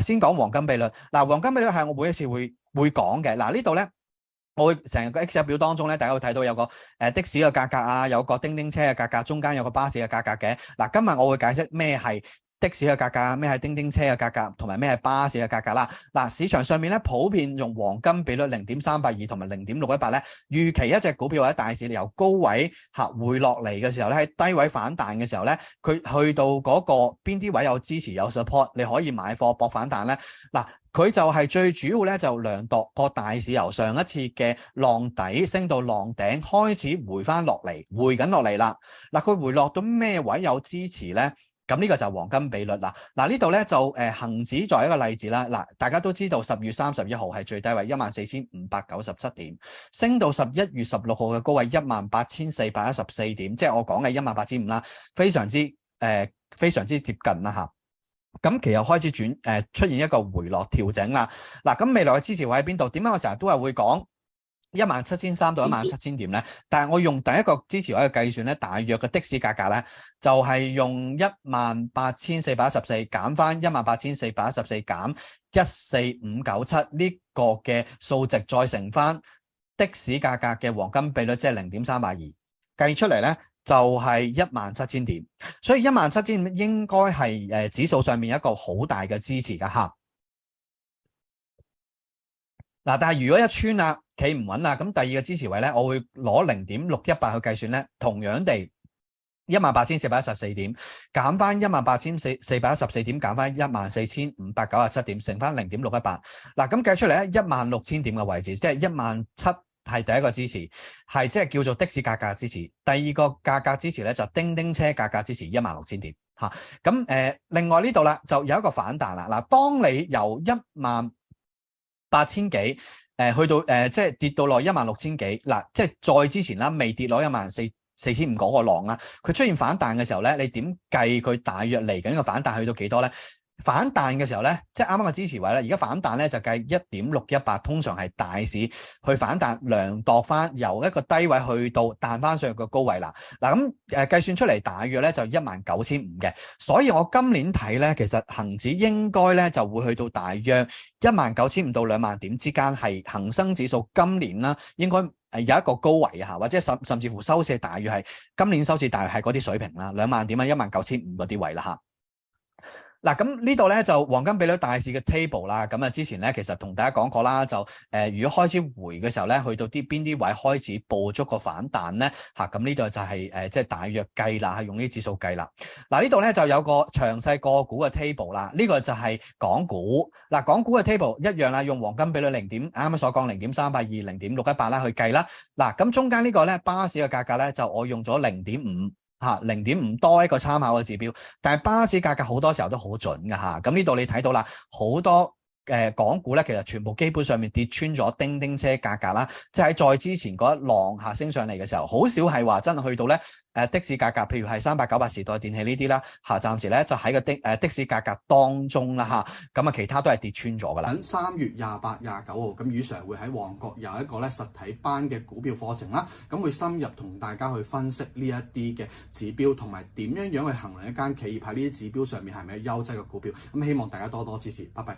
先講黃金比率。嗱，黃金比率係我每一次會講嘅。嗱，呢度咧，我會成個 Excel 表當中咧，大家會睇到有個的士嘅價格啊，有個叮叮車嘅價格，中間有個巴士嘅價格嘅。嗱，今日我會解釋咩係的士嘅價格，咩係叮叮車嘅價格，同埋咩係巴士嘅價格啦。嗱，市場上面咧普遍用黃金比率0.382同埋0.618咧，預期一隻股票或者大市由高位回落嚟嘅時候咧，喺低位反彈嘅時候咧，佢去到嗰個邊啲位有支持有 support， 你可以買貨搏反彈咧。嗱，佢就係最主要咧，就量度個大市由上一次嘅浪底升到浪頂，開始回翻落嚟，回緊落嚟啦。嗱，佢回落到咩位有支持咧？咁呢個就係黃金比率啦。嗱，呢度咧就恆指作為一個例子啦。嗱，大家都知道10月31號係最低位14,597點，升到11月16號嘅高位18,414點，即係我講嘅18,500啦，非常之接近啦嚇。咁其後開始出現一個回落調整啦。嗱，咁未來嘅支持位喺邊度？點解我成日都係會講17,300到17,000點咧？但係我用第一個支持位嘅計算咧，大約嘅的士價格咧就係用18,414減翻18,414減14597呢個嘅數值，再乘翻的士價格嘅黃金比率，即係0.382，計出嚟咧就係17,000點。所以17,000點應該係指數上面一個好大嘅支持㗎嚇。嗱，但係如果一穿啦，企唔穩啦，咁第二個支持位咧，我會攞0.618去計算咧，同樣地18,414點減翻18,414點減翻14,597點，乘翻0.618。嗱，咁計出嚟咧16,000點嘅位置，即係17,000係第一個支持，係即係叫做的士價格支持。第二個價格支持咧就叮叮車價格支持16,000點嚇。咁另外呢度啦就有一個反彈啦。嗱，當你由18,000幾去到即係跌到落16,000幾，嗱，即係再之前啦，未跌落14,500嗰個浪啦，佢出現反彈嘅時候咧，你點計佢大約嚟緊個反彈去到幾多咧？反彈嘅時候咧，即係啱啱嘅支持位咧，而家反彈咧就計1.618，通常係大市去反彈量度翻由一個低位去到彈翻上去個高位啦。嗱，咁計算出嚟大約咧就19,500嘅，所以我今年睇咧，其實恆指應該咧就會去到大約19,500到2萬點之間，係恒生指數今年啦應該有一個高位啊，或者甚至乎收市大約係今年收市大約係嗰啲水平啦，2萬點啊19,500嗰啲位啦嚇。嗱，咁呢度咧就黃金比率大市嘅 table 啦。咁啊，之前咧其實同大家講過啦，就如果開始回嘅時候咧，去到邊啲位開始捕捉個反彈咧嚇，咁呢度就係即係大約計啦，係用啲指數計啦。嗱，呢度咧就有個詳細個股嘅 table 啦。呢個就係港股。嗱，港股嘅 table 一樣啦，用黃金比率啱啱所講0.382、0.618啦去計啦。嗱，咁中間呢個咧巴士嘅價格咧就我用咗0.5。0.5多一個參考嘅指標，但係巴士價格好多時候都好準㗎嚇。咁呢度你睇到啦，好多港股咧，其實全部基本上面跌穿咗叮叮車價格啦，即係喺再之前嗰一浪下升上嚟嘅時候，好少係話真係去到咧的士價格，譬如係3898時代電器呢啲啦嚇，暫時咧就喺個的士價格當中啦嚇，咁啊其他都係跌穿咗㗎啦。3月28、29號，咁余 Sir 會喺旺角有一個咧實體班嘅股票課程啦，咁會深入同大家去分析呢一啲嘅指標，同埋點樣去衡量一間企業喺呢啲指標上面係咪優質嘅股票，咁希望大家多多支持，拜拜。